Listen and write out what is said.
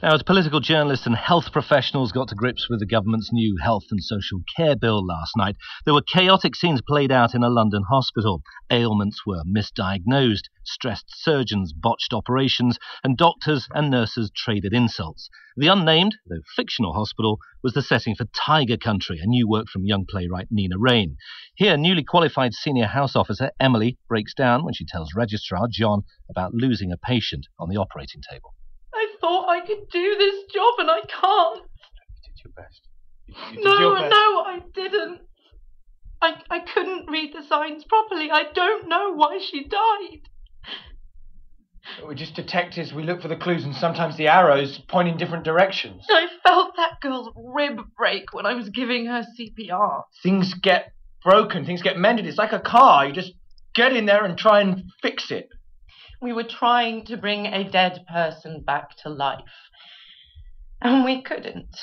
Now, as political journalists and health professionals got to grips with the government's new health and social care bill last night, there were chaotic scenes played out in a London hospital. Ailments were misdiagnosed, stressed surgeons botched operations, and doctors and nurses traded insults. The unnamed, though fictional hospital was the setting for Tiger Country, a new work from young playwright Nina Raine. Here, newly qualified senior house officer Emily breaks down when she tells Registrar John about losing a patient on the operating table. I thought I could do this job and I can't. You did your best. You did your best. No, I didn't. I couldn't read the signs properly. I don't know why she died. We're just detectives. We look for the clues and sometimes the arrows point in different directions. I felt that girl's rib break when I was giving her CPR. Things get broken. Things get mended. It's like a car. You just get in there and try and fix it. We were trying to bring a dead person back to life. And we couldn't.